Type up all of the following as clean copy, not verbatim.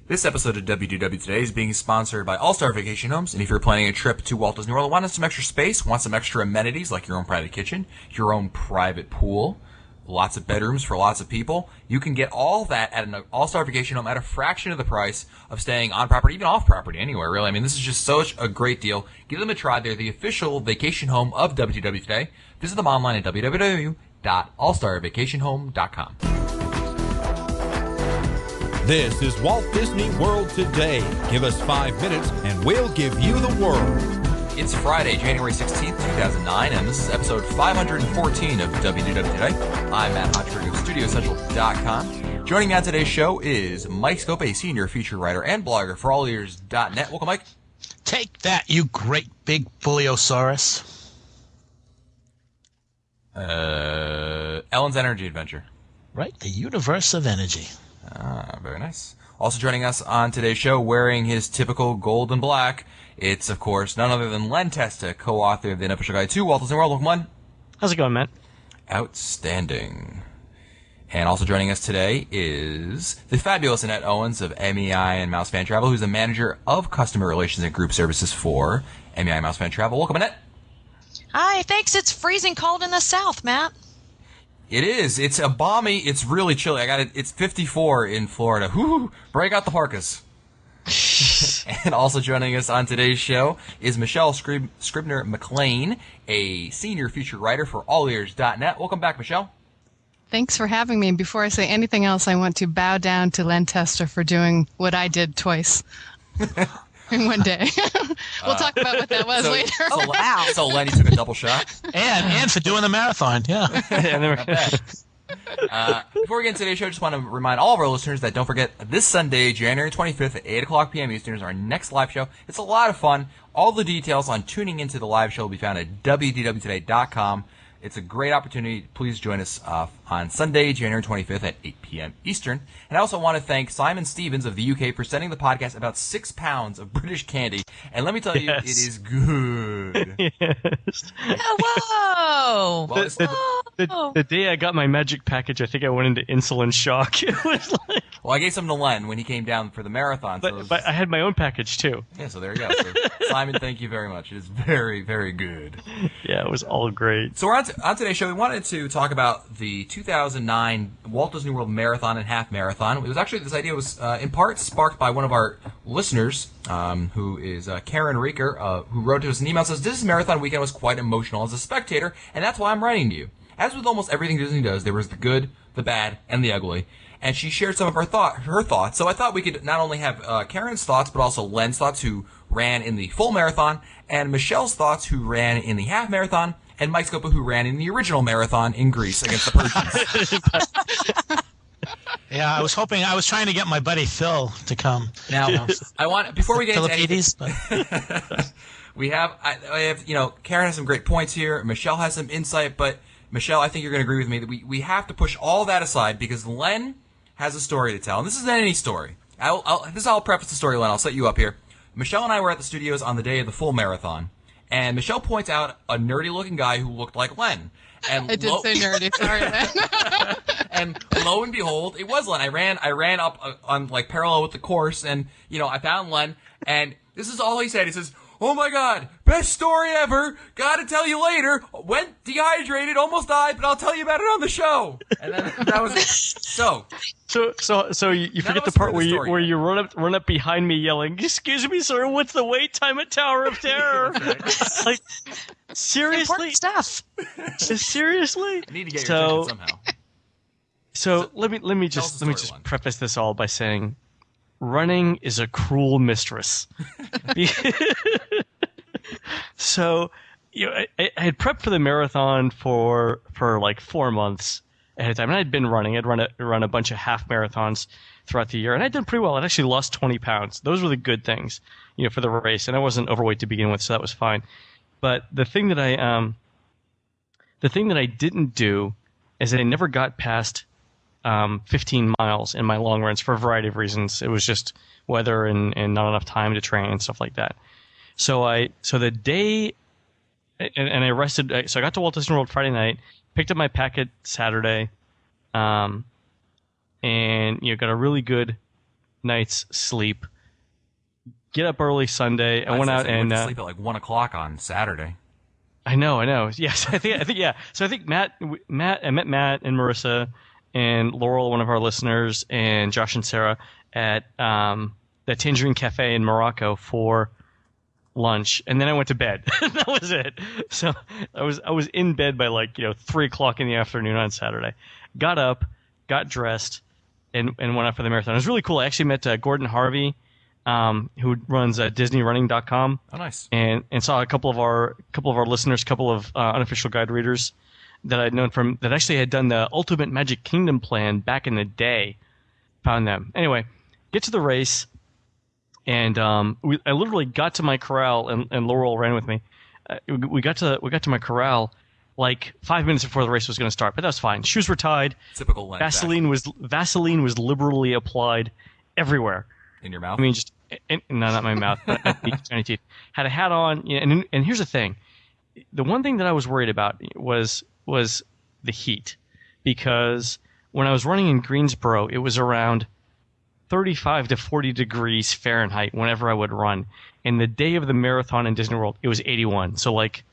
This episode of WDW Today is being sponsored by All-Star Vacation Homes, and if you're planning a trip to Walt Disney World, want some extra space, want some extra amenities like your own private kitchen, your own private pool, lots of bedrooms for lots of people, you can get all that at an All-Star Vacation Home at a fraction of the price of staying on property, even off property, anywhere, really. I mean, this is just such a great deal. Give them a try. They're the official vacation home of WDW Today. Visit them online at www.allstarvacationhome.com. This is Walt Disney World Today. Give us 5 minutes and we'll give you the world. It's Friday, January 16th, 2009, and this is episode 514 of WDW Today. I'm Matt Hotchkiss of StudioCentral.com. Joining me on today's show is Mike Scope, a senior feature writer and blogger for allears.net. Welcome, Mike. Take that, you great big Buliosaurus. Ellen's Energy Adventure. Right, the universe of energy. Ah, very nice. Also joining us on today's show, wearing his typical gold and black, it's, of course, none other than Len Testa, co-author of the Unofficial Guide to Walt Disney World. Welcome, Len. How's it going, Matt? Outstanding. And also joining us today is the fabulous Annette Owens of MEI and Mouse Fan Travel, who's the manager of customer relations and group services for MEI and Mouse Fan Travel. Welcome, Annette. Hi, thanks. It's freezing cold in the south, Matt. It is. It's a balmy. It's really chilly. I got it. It's 54 in Florida. Whoo! Break out the parkas. And also joining us on today's show is Michelle Scribner McLean, a senior feature writer for allears.net. Welcome back, Michelle. Thanks for having me. Before I say anything else, I want to bow down to Len Testa for doing what I did twice in one day. We'll talk about what that was later. Wow. So Len, you took a double shot. And for doing the marathon, yeah. Not bad. Before we get into today's show, I just want to remind all of our listeners that don't forget this Sunday, January 25th at 8 o'clock p.m. Eastern is our next live show. It's a lot of fun. All the details on tuning into the live show will be found at wdwtoday.com. It's a great opportunity. Please join us on Sunday, January 25th at 8 p.m. Eastern. And I also want to thank Simon Stevens of the UK for sending the podcast about 6 pounds of British candy. And let me tell you, it is good. Yes. Oh, whoa. The day I got my magic package, I think I went into insulin shock. It was like, Well, I gave some to Len when he came down for the marathon. but I had my own package, too. Yeah, so there you go. So, Simon, thank you very much. It is very, very good. Yeah, it was all great. So we're on today's show, we wanted to talk about the 2009 Walt Disney World Marathon and Half Marathon. It was actually, this idea was in part sparked by one of our listeners, who is Karen Rieker, who wrote to us an email that says, "This marathon weekend was quite emotional as a spectator, and that's why I'm writing to you. As with almost everything Disney does, there was the good, the bad, and the ugly." And she shared some of her thoughts. So I thought we could not only have Karen's thoughts, but also Len's thoughts, who ran in the full marathon, and Michelle's thoughts, who ran in the half marathon, and Mike Scopa, who ran in the original marathon in Greece against the Persians. Yeah, I was trying to get my buddy Phil to come. Now, I want, before we get into anything, Philippides, I have, Karen has some great points here. Michelle has some insight, but Michelle, I think you're going to agree with me that we have to push all that aside because Len has a story to tell, and this isn't any story. I'll preface the story, Len. I'll set you up here. Michelle and I were at the studios on the day of the full marathon, and Michelle points out a nerdy-looking guy who looked like Len. And I did say nerdy. Sorry, man. And lo and behold, it was Len. I ran up on like parallel with the course, and I found Len, and this is all he said. He says, "Oh my God, best story ever. Gotta tell you later. Went dehydrated, almost died, but I'll tell you about it on the show." And then that was it. So you forget the part where you run up behind me yelling, "Excuse me, sir, what's the wait time at Tower of Terror?" Like, seriously? Important stuff. Seriously? I need to get your attention somehow. So let me just Len. preface this all by saying, running is a cruel mistress. So, I had prepped for the marathon for like 4 months ahead of time, and I'd been running. I'd run a bunch of half marathons throughout the year, and I'd done pretty well. I'd actually lost 20 pounds. Those were the good things, for the race, and I wasn't overweight to begin with, so that was fine. But the thing that I didn't do is I never got past 15 miles in my long runs for a variety of reasons. It was just weather and not enough time to train and stuff like that. So the day, and I rested. So I got to Walt Disney World Friday night, picked up my packet Saturday, and got a really good night's sleep. Get up early Sunday. I went out and sleep at like 1 o'clock on Saturday. I know. Yes, I think yeah. So I think I met Matt and Marissa and Laurel, one of our listeners, and Josh and Sarah at the Tangerine Cafe in Morocco for lunch, and then I went to bed. That was it. So I was in bed by 3 o'clock in the afternoon on Saturday. Got up, got dressed, and went out for the marathon. It was really cool. I actually met Gordon Harvey, who runs DisneyRunning.com. Oh, nice. And saw a couple of our listeners, couple of unofficial guide readers that I'd known from that actually had done the Ultimate Magic Kingdom plan back in the day. Found them. Anyway, get to the race, and I literally got to my corral, and Laurel ran with me. We got to my corral like 5 minutes before the race was going to start, but that was fine. Shoes were tied. Typical Lent Vaseline was liberally applied everywhere. In your mouth? I mean, just no, not my mouth. But tiny teeth. Had a hat on, and here's the thing: the one thing that I was worried about was the heat, because when I was running in Greensboro, it was around 35 to 40 degrees Fahrenheit whenever I would run. And the day of the marathon in Disney World, it was 81, so like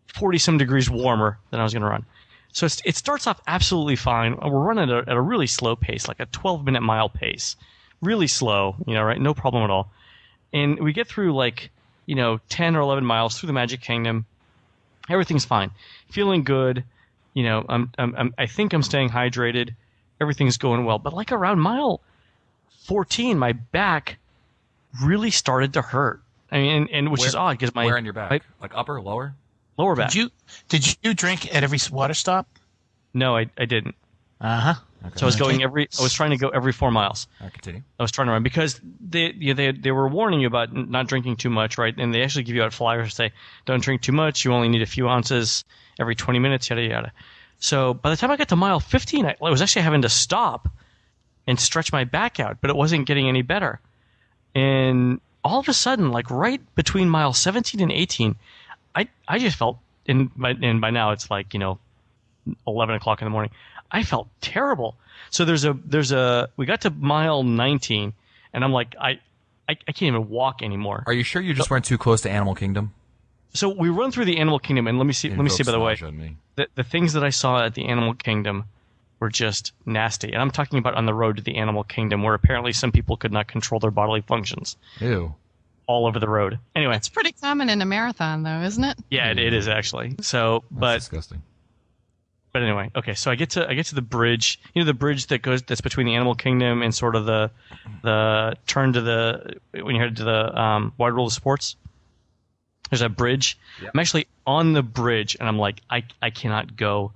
40 some degrees warmer than I was going to run. So it starts off absolutely fine. We're running at a really slow pace, like a 12-minute mile pace. Really slow, right? No problem at all. And we get through 10 or 11 miles through the Magic Kingdom. Everything's fine. Feeling good. I think I'm staying hydrated. Everything's going well. But around mile 14, my back really started to hurt. I mean, and which is odd because where in your back? Like upper, lower? Lower back. Did you drink at every water stop? No, I didn't. Uh-huh. Okay. So I was trying to go every 4 miles. Continue. I was trying to run because they were warning you about not drinking too much, right? And they actually give you out flyers that say, don't drink too much. You only need a few ounces every 20 minutes, yada, yada. So by the time I got to mile 15, I was actually having to stop and stretch my back out, but it wasn't getting any better. And all of a sudden, right between mile 17 and 18, I just felt, and by now it's 11 o'clock in the morning, I felt terrible. So we got to mile 19, and I'm like, I can't even walk anymore. Are you sure you just weren't too close to Animal Kingdom? So we run through the Animal Kingdom, and let me see by the way, the things that I saw at the Animal Kingdom were just nasty. And I'm talking about on the road to the Animal Kingdom, where apparently some people could not control their bodily functions. Ew. All over the road. Anyway. It's pretty common in a marathon, though, isn't it? Yeah, it is actually. So, That's disgusting. But anyway, okay. So I get to the bridge. The bridge that's between the Animal Kingdom and sort of the turn to when you're headed to the Wide World of Sports. There's a bridge. Yep. I'm actually on the bridge, and I'm like, I cannot go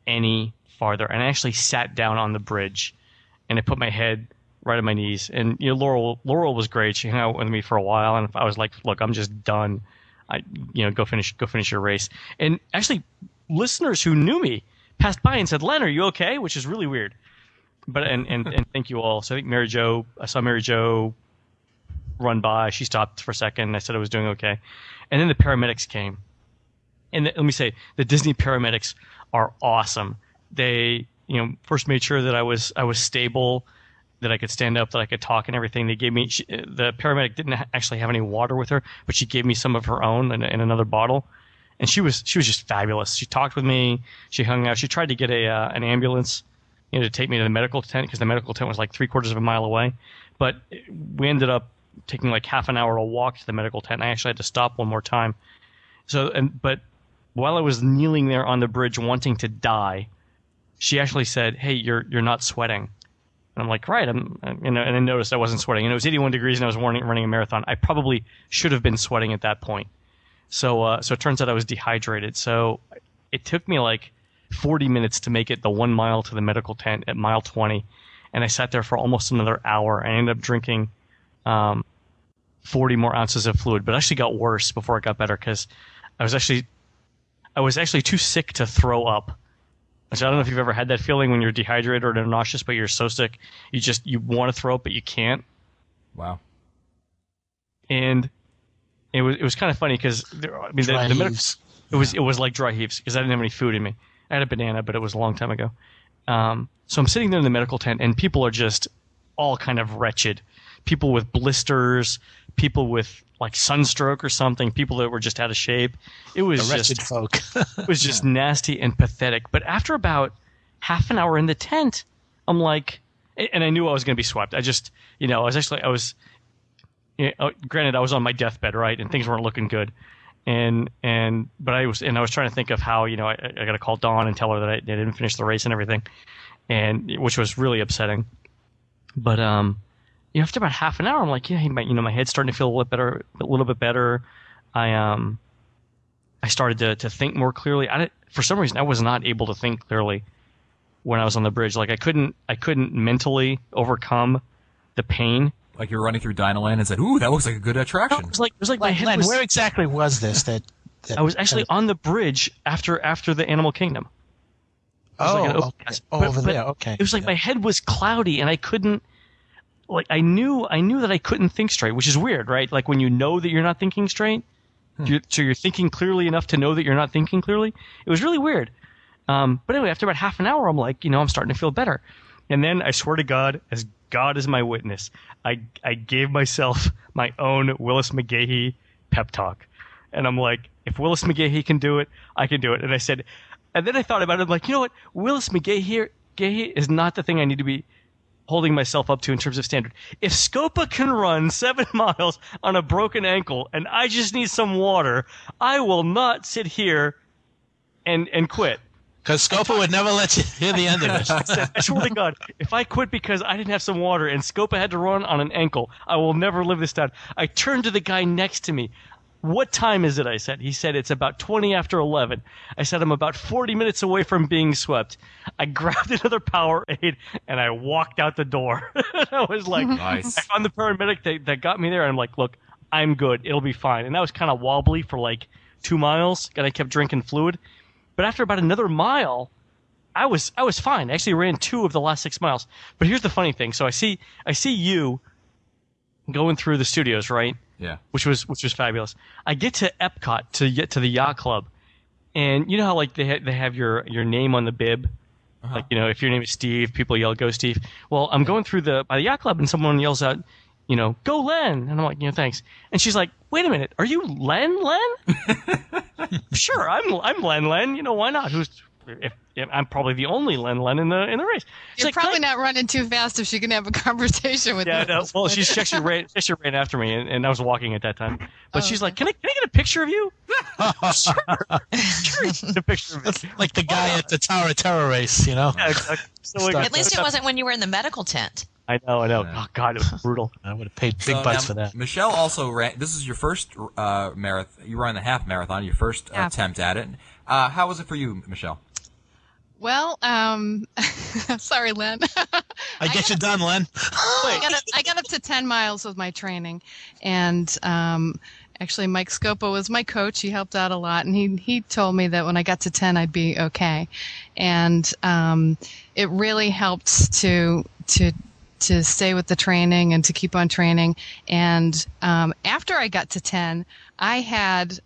any farther. And I actually sat down on the bridge, and I put my head right on my knees. And Laurel was great. She hung out with me for a while, and I was like, look, I'm just done. Go finish your race. And actually, listeners who knew me passed by and said, Len, are you okay? Which is really weird. But and thank you all. So I think I saw Mary Jo run by. She stopped for a second, and I said I was doing okay. And then the paramedics came. And let me say, the Disney paramedics are awesome. They, first made sure that I was stable, that I could stand up, that I could talk and everything. They gave me, the paramedic didn't actually have any water with her, but she gave me some of her own in another bottle. And she was just fabulous. She talked with me. She hung out. She tried to get an ambulance, to take me to the medical tent, because the medical tent was like 3/4 of a mile away. But we ended up taking like half an hour to walk to the medical tent. And I actually had to stop one more time. But while I was kneeling there on the bridge wanting to die, she actually said, "Hey, you're not sweating." And I'm like, right. And I noticed I wasn't sweating. And it was 81 degrees, and I was running a marathon. I probably should have been sweating at that point. So it turns out I was dehydrated. So it took me like 40 minutes to make it the 1 mile to the medical tent at mile 20. And I sat there for almost another hour. I ended up drinking 40 more ounces of fluid, but it actually got worse before it got better, because I was actually too sick to throw up. Which I don't know if you've ever had that feeling when you're dehydrated or nauseous, but you're so sick you want to throw up but you can't. Wow. And it was kind of funny because it was like dry heaves because I didn't have any food in me. I had a banana, but it was a long time ago. So I'm sitting there in the medical tent, and people are just all kind of wretched. People with blisters, people with like sunstroke or something, people that were just out of shape. It was Wretched just folk. it was just nasty and pathetic. But after about half an hour in the tent, I'm like, and I knew I was going to be swept. I just, granted, I was on my deathbed, right, and things weren't looking good. But I was trying to think of how, I got to call Dawn and tell her that I didn't finish the race and everything, which was really upsetting. But after about half an hour, I'm like, my head's starting to feel a little bit better. I started to think more clearly. For some reason, I was not able to think clearly when I was on the bridge. Like I couldn't mentally overcome the pain. Like you were running through Dinoland and said, "Ooh, that looks like a good attraction." No, it was like my head Len, was. where exactly was this? That I was actually on the bridge after the Animal Kingdom. Okay. Over there. Okay. It was like my head was cloudy and I couldn't. Like I knew that I couldn't think straight, which is weird, right? Like when you know that you're not thinking straight, so you're thinking clearly enough to know that you're not thinking clearly. It was really weird. But anyway, after about half an hour, I'm like, I'm starting to feel better. And then I swear to God, as God is my witness, I gave myself my own Willis McGahee pep talk. And I'm like, if Willis McGahee can do it, I can do it. And I said, and then I thought about it. I'm like, you know what? Willis McGahee is not the thing I need to be holding myself up to in terms of standard. If Scopa can run 7 miles on a broken ankle and I just need some water, I will not sit here and quit. Because Scopa would never let you hear the end of it. I swear to God, if I quit because I didn't have some water and Scopa had to run on an ankle, I will never live this down. I turned to the guy next to me. What time is it? I said. He said, it's about 20 after 11. I said, I'm about 40 minutes away from being swept. I grabbed another Powerade and I walked out the door. I was like, nice. I found the paramedic that got me there. And I'm like, look, I'm good. It'll be fine. And that was kind of wobbly for like 2 miles. And I kept drinking fluid. But after about another mile, I was fine. I actually ran 2 of the last 6 miles. But here's the funny thing. So I see you going through the studios, right? Yeah. Which was fabulous. I get to Epcot to get to the yacht club, and you know how like they have your name on the bib, like if your name is Steve, people yell "Go Steve." Well, I'm going through by the yacht club, and someone yells out, "Go Len," and I'm like, thanks. And she's like, "Wait a minute, are you Len?" Sure, I'm Len. Why not? If I'm probably the only Len in the race. She's You're like, probably not running too fast if she can have a conversation with you. No, well, she actually ran after me, and I was walking at that time. But she's like, "Can I get a picture of you?" Sure, get a picture of me. Like the guy at the Tower of Terror race, Yeah, exactly. So At least it wasn't when you were in the medical tent. I know. Oh God, it was brutal. I would have paid big bucks for that. Michelle also ran. This is your first marathon. You ran the half marathon. Your first attempt at it. How was it for you, Michelle? Well, sorry, Len. I get you done, Len. I got up to 10 miles with my training, and actually Mike Scopa was my coach. He helped out a lot, and he told me that when I got to 10, I'd be okay. And it really helped to stay with the training and to keep on training. And after I got to 10, I had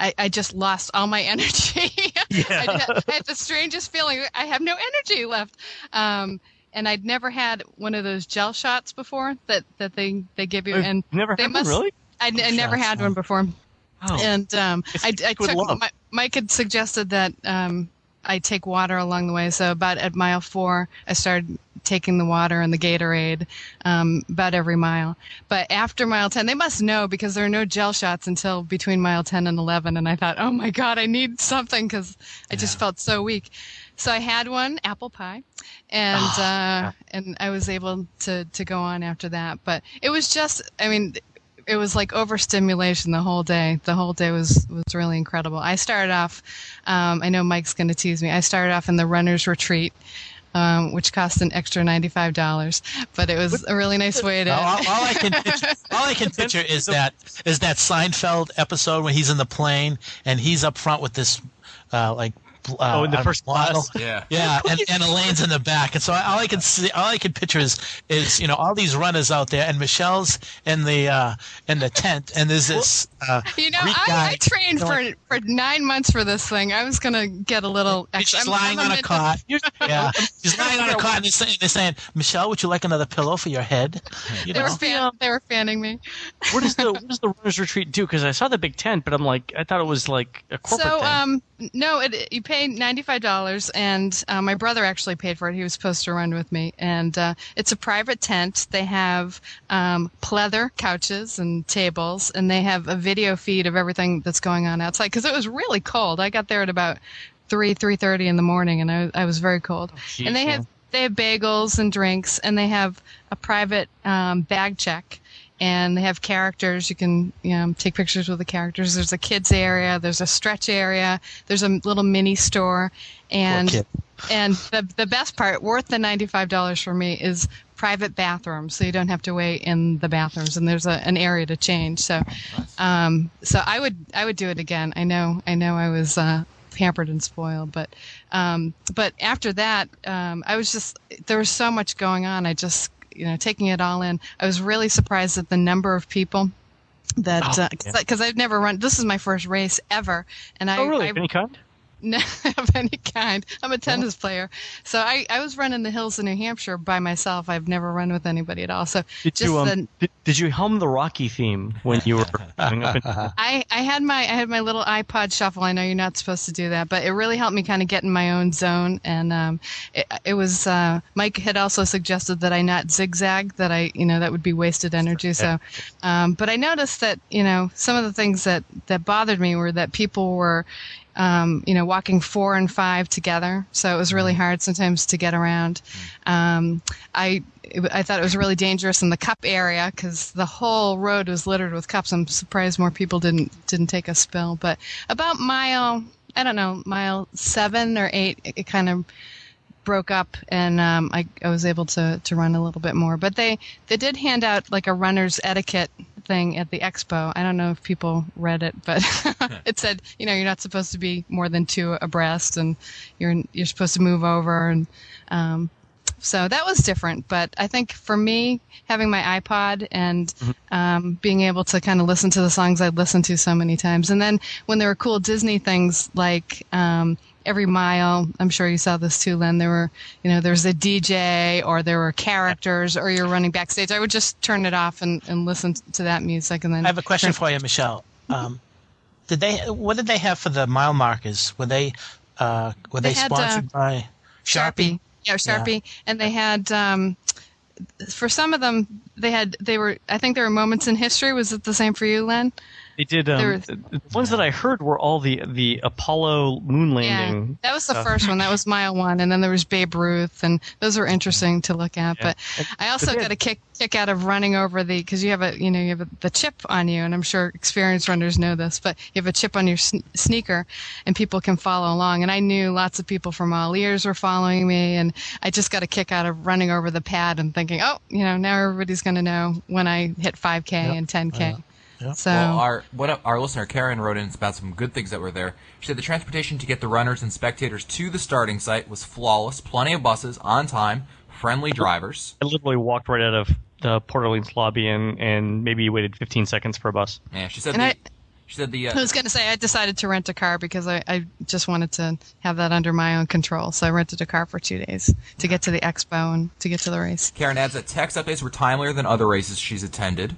I just lost all my energy. Yeah. I had the strangest feeling. I have no energy left. And I'd never had one of those gel shots before that they give you. And Never they had one, really? I never had one before. Oh. And I liquid love. took Mike had suggested that I take water along the way. So about at mile 4, I started taking the water and the Gatorade about every mile. But after mile 10, they must know because there are no gel shots until between mile 10 and 11. And I thought, oh my God, I need something because I just felt so weak. So I had one, apple pie, and I was able to go on after that. But it was just, it was like overstimulation the whole day. The whole day was really incredible. I started off, I know Mike's going to tease me, I started off in the runner's retreat, which cost an extra $95, but it was a really nice way to. All I can picture is that Seinfeld episode when he's in the plane and he's up front with this in the first class. Yeah. and Elaine's in the back, and so all I can picture is all these runners out there, and Michelle's in the tent, and there's this You know, Greek I guy. trained for 9 months for this thing. I was gonna get a little extra. She's lying on a cot. Yeah, she's lying on a cot, and they're saying, "Michelle, would you like another pillow for your head?" You They know? were fanning me. What does the runners retreat do? Because I saw the big tent, but I'm like, I thought it was like a corporate thing. No, you pay $95, and my brother actually paid for it. He was supposed to run with me, and it's a private tent. They have pleather couches and tables, and they have a video feed of everything that's going on outside. Because it was really cold. I got there at about 3:30 in the morning, and I was very cold. Jeez, And they have bagels and drinks, and they have a private bag check. And they have characters. You can take pictures with the characters. There's a kids area. There's a stretch area. There's a little mini store. And the best part, worth the $95 for me, is private bathrooms. So you don't have to wait in the bathrooms. And there's an area to change. So, so I would do it again. I know I was pampered and spoiled, but after that, I was just, there was so much going on. I just, taking it all in, I was really surprised at the number of people that, because I've never run, this is my first race ever. And really? Any kind? No, of any kind. I'm a tennis player. So I was running the hills in New Hampshire by myself. I've never run with anybody at all. So did you hum the Rocky theme when you were going up? I had my little iPod shuffle. I know you're not supposed to do that, but it really helped me kind of get in my own zone. And it was Mike had also suggested that I not zigzag, that that would be wasted energy. So, but I noticed that some of the things that bothered me were that people were walking 4 and 5 together. So it was really hard sometimes to get around. I thought it was really dangerous in the cup area because the whole road was littered with cups. I'm surprised more people didn't take a spill. But about mile 7 or 8, it kind of broke up, and I was able to run a little bit more. But they did hand out like a runner's etiquette thing at the expo. I don't know if people read it, but it said, you're not supposed to be more than 2 abreast, and you're supposed to move over, and so that was different. But I think for me, having my iPod and being able to kind of listen to the songs I'd listened to so many times, and then when there were cool Disney things like every mile, I'm sure you saw this too, Len, there were, there was a DJ, or there were characters, or you're running backstage. I would just turn it off and listen to that music. And then I have a question for you, Michelle. What did they have for the mile markers? Were they sponsored by Sharpie? Yeah, Sharpie. Yeah. And they had, for some of them, I think there were moments in history. Was it the same for you, Len? They did. The ones that I heard were all the Apollo moon landing. Yeah, that was the first one. That was mile 1, and then there was Babe Ruth, and those were interesting to look at. Yeah. But I also got a kick out of running over because you have the chip on you, and I'm sure experienced runners know this, but you have a chip on your sneaker, and people can follow along. And I knew lots of people from all ears were following me, and I just got a kick out of running over the pad and thinking, now everybody's going to know when I hit 5K and 10K. Yep. So our listener Karen wrote in about some good things that were there. She said the transportation to get the runners and spectators to the starting site was flawless. Plenty of buses on time, friendly drivers. I literally walked right out of the Port Orleans lobby and maybe waited 15 seconds for a bus. Yeah, she said I was going to say I decided to rent a car because I just wanted to have that under my own control. So I rented a car for 2 days to get to the expo and to get to the race. Karen adds that text updates were timelier than other races she's attended.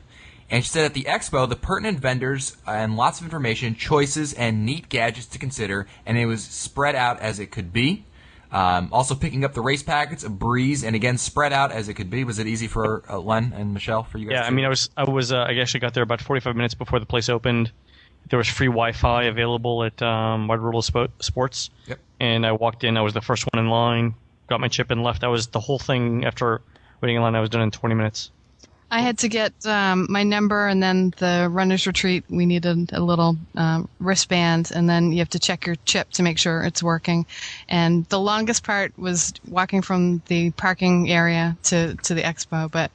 And she said at the expo, the pertinent vendors and lots of information, choices, and neat gadgets to consider, and it was spread out as it could be. Also picking up the race packets, a breeze, and again spread out as it could be. Was it easy for Len and Michelle for you guys? Yeah, I mean, I actually got there about 45 minutes before the place opened. There was free Wi-Fi available at Wide World of Sports. Yep. And I walked in. I was the first one in line. Got my chip and left. That was the whole thing. After waiting in line, I was done in 20 minutes. I had to get my number, and then the runner's retreat, we needed a little wristband, and then you have to check your chip to make sure it's working. And the longest part was walking from the parking area to the expo, but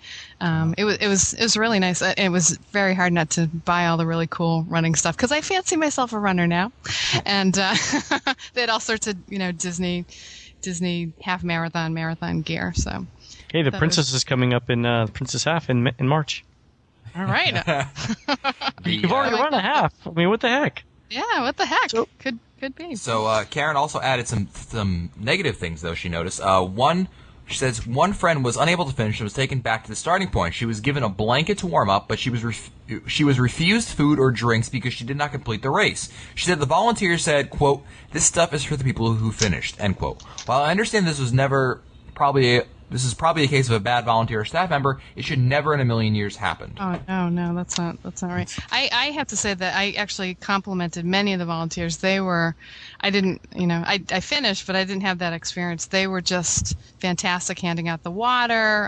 it was really nice. It was very hard not to buy all the really cool running stuff because I fancy myself a runner now, and they had all sorts of Disney half marathon gear. So. Hey, the Princess is coming up in Princess Half in March. All right. You've already run a half. I mean, what the heck? Yeah, what the heck? So- Could be. So Karen also added some negative things, though, she noticed. She says one friend was unable to finish and was taken back to the starting point. She was given a blanket to warm up, but she was refused food or drinks because she did not complete the race. She said the volunteer said, quote, "This stuff is for the people who finished," end quote. While I understand this is probably a case of a bad volunteer or staff member, it should never in a million years happen. Oh no, that's not right. I have to say that I actually complimented many of the volunteers. I finished, but I didn't have that experience. They were just fantastic handing out the water.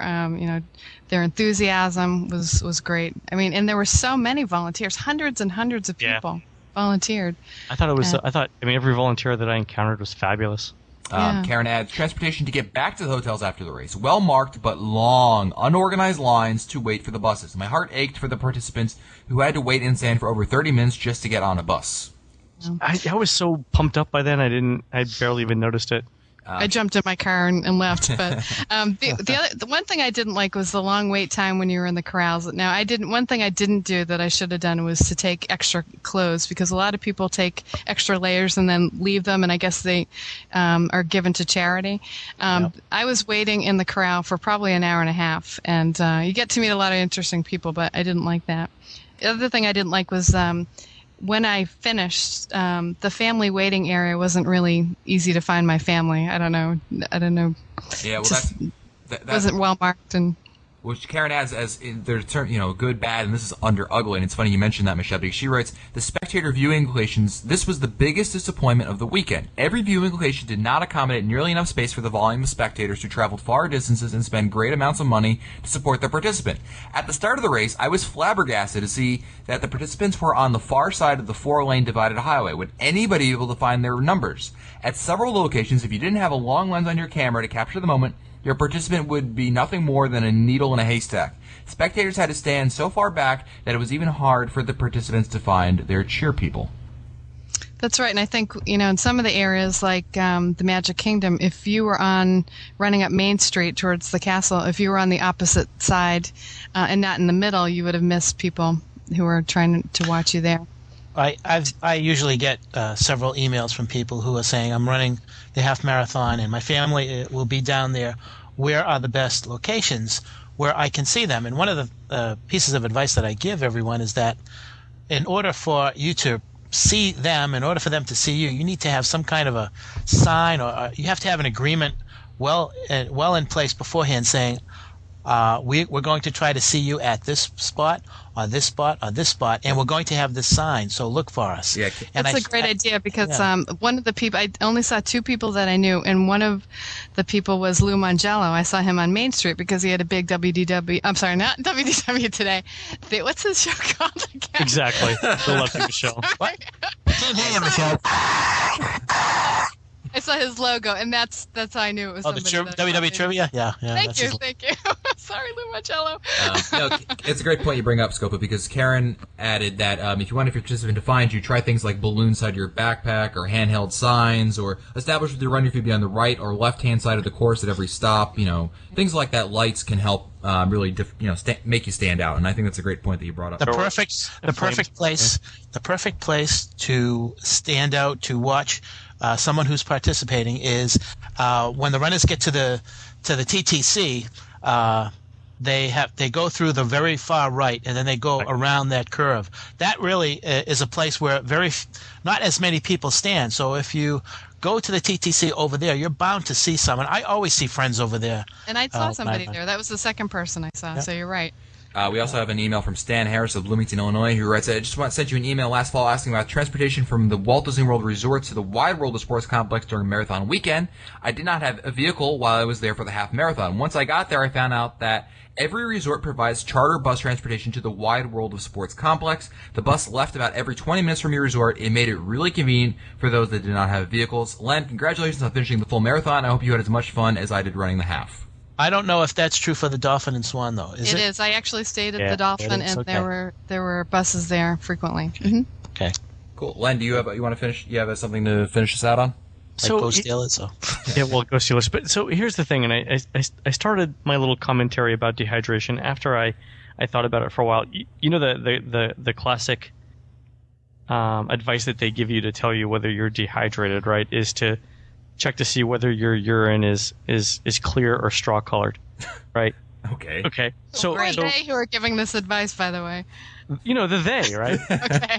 Their enthusiasm was great. I mean, and there were so many volunteers, hundreds and hundreds of people volunteered. I thought every volunteer that I encountered was fabulous. Karen adds, transportation to get back to the hotels after the race. Well marked, but long, unorganized lines to wait for the buses. My heart ached for the participants who had to wait in stand for over 30 minutes just to get on a bus. I was so pumped up by then, I barely even noticed it. I jumped in my car and left. But the one thing I didn't like was the long wait time when you were in the corrals. Now, one thing I didn't do that I should have done was to take extra clothes, because a lot of people take extra layers and then leave them, and I guess they are given to charity. I was waiting in the corral for probably an hour and a half, and you get to meet a lot of interesting people, but I didn't like that. The other thing I didn't like was when I finished, the family waiting area wasn't really easy to find my family. I don't know. Yeah, well, that wasn't well marked. And which Karen adds as in their term, good, bad, and this is under ugly. And it's funny you mentioned that, Michelle, because she writes, the spectator viewing locations, this was the biggest disappointment of the weekend. Every viewing location did not accommodate nearly enough space for the volume of spectators who traveled far distances and spend great amounts of money to support their participant. At the start of the race, I was flabbergasted to see that the participants were on the far side of the 4-lane divided highway. Would anybody be able to find their numbers? At several locations, if you didn't have a long lens on your camera to capture the moment, your participant would be nothing more than a needle in a haystack. Spectators had to stand so far back that it was even hard for the participants to find their cheer people. That's right, and I think, in some of the areas like the Magic Kingdom, if you were running up Main Street towards the castle, if you were on the opposite side and not in the middle, you would have missed people who were trying to watch you there. I usually get several emails from people who are saying, I'm running the half marathon and my family will be down there. Where are the best locations where I can see them? And one of the pieces of advice that I give everyone is that in order for you to see them, in order for them to see you, you need to have some kind of a sign, or you have to have an agreement well in place beforehand saying, we're going to try to see you at this spot, or this spot, or this spot, and we're going to have this sign, so look for us. Yeah. That's a great idea, because one of the people, I only saw two people that I knew, and one of the people was Lou Mangello. I saw him on Main Street because he had a big I'm sorry, not WDW today. What's his show called again? Exactly. The Lefty Show. What? Hey, Michelle. I saw his logo, and that's how I knew it was. Oh, the WWE Trivia? Yeah. Thank you. Sorry, Lou Marcello. It's a great point you bring up, Scopa, because Karen added that if you want your participant to find you, try things like balloons inside your backpack or handheld signs, or establish with your runner if you'd be on the right or left-hand side of the course at every stop. Things like that. Lights can help really make you stand out, and I think that's a great point that you brought up. The perfect place to stand out, to watch someone who's participating is when the runners get to the TTC. They go through the very far right, and then they go around that curve. That really is a place where not as many people stand. So if you go to the TTC over there, you're bound to see someone. I always see friends over there. And I saw somebody there. That was the second person I saw. Yep. So you're right. We also have an email from Stan Harris of Bloomington, Illinois, who writes, I just sent you an email last fall asking about transportation from the Walt Disney World Resort to the Wide World of Sports Complex during marathon weekend. I did not have a vehicle while I was there for the half marathon. Once I got there, I found out that every resort provides charter bus transportation to the Wide World of Sports Complex. The bus left about every 20 minutes from your resort. It made it really convenient for those that did not have vehicles. Len, congratulations on finishing the full marathon. I hope you had as much fun as I did running the half. I don't know if that's true for the Dolphin and Swan, though. Is it? It is. I actually stayed at the Dolphin, and there were buses there frequently. Mm-hmm. Okay. Cool. Len, you want to finish? You have something to finish us out on? Go Steelers. Yeah, well, go Steelers. But so here's the thing, and I started my little commentary about dehydration after I I thought about it for a while. You know the classic advice that they give you to tell you whether you're dehydrated, right? Is to check to see whether your urine is clear or straw colored, right? Okay. Okay. Who are they who are giving this advice, by the way? You know, the they, right? Okay.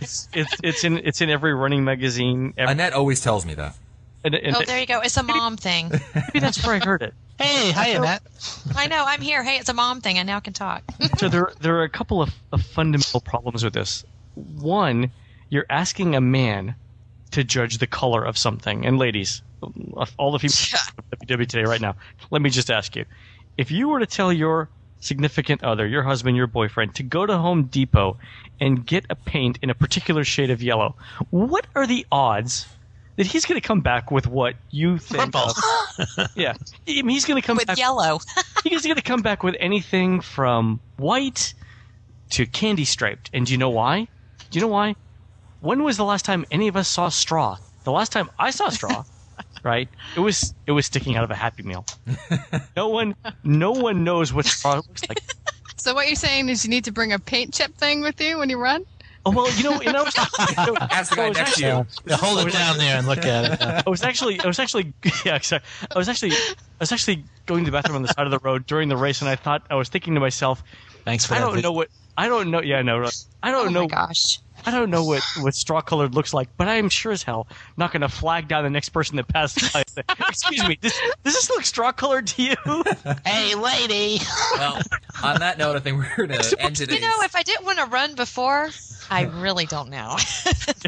It's in every running magazine. Annette always tells me that. Oh, there you go. It's a mom thing. Maybe that's where I heard it. Hey, hi, Annette. I know. I'm here. Hey, it's a mom thing. I now can talk. So there are a couple of fundamental problems with this. One, you're asking a man to judge the color of something. And ladies, all the people at WW today right now, let me just ask you. If you were to tell your significant other, your husband, your boyfriend, to go to Home Depot and get a paint in a particular shade of yellow, what are the odds that he's going to come back with what you think Purple. of? Yeah. I mean, he's going to come With back yellow. He's going to come back with anything from white to candy striped. And do you know why? Do you know why? When was the last time any of us saw straw? The last time I saw straw, right? It was sticking out of a Happy Meal. No one knows what straw looks like. So what you're saying is you need to bring a paint chip thing with you when you run? Oh well, Ask the guy next to you. Yeah, hold it down there and look at it. Yeah. I was actually yeah, exactly. I was actually going to the bathroom on the side of the road during the race, and I was thinking to myself, Thanks for I that. don't know what Oh my gosh. I don't know what straw colored looks like, but I am sure as hell not going to flag down the next person that passes by and say, "Excuse me, does this look straw colored to you?" Hey, lady. Well, on that note, I think we're going to end today's... You know, if I didn't want to run before, I really don't know.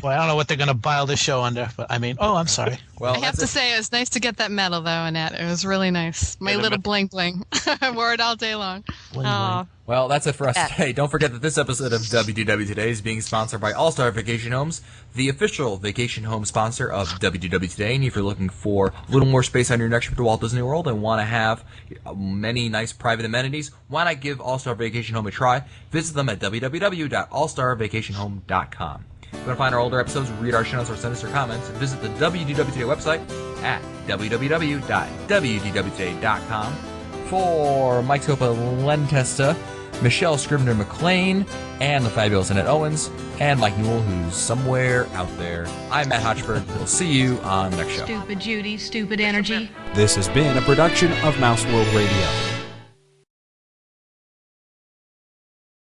Well, I don't know what they're going to pile this show under, but I mean, I'm sorry. Well, I have to say, it was nice to get that medal, though, Annette. It was really nice. My little bling bling. I wore it all day long. Bling, Oh, Well, that's it for us today. Don't forget that this episode of WDW Today is being sponsored by All Star Vacation Homes, the official vacation home sponsor of WDW Today. And if you're looking for a little more space on your next trip to Walt Disney World and want to have many nice private amenities, why not give All Star Vacation Home a try? Visit them at www.allstarvacationhome.com. If you want to find our older episodes, read our show notes, or send us your comments, visit the WDW Today website at www.wdwtoday.com. For Mike Scopa Lentesta, Michelle Scribner McLean, and the fabulous Annette Owens, and Mike Newell, who's somewhere out there. I'm Matt Hotchberg. We'll see you on the next show. Stupid Judy, stupid energy. This has been a production of Mouse World Radio.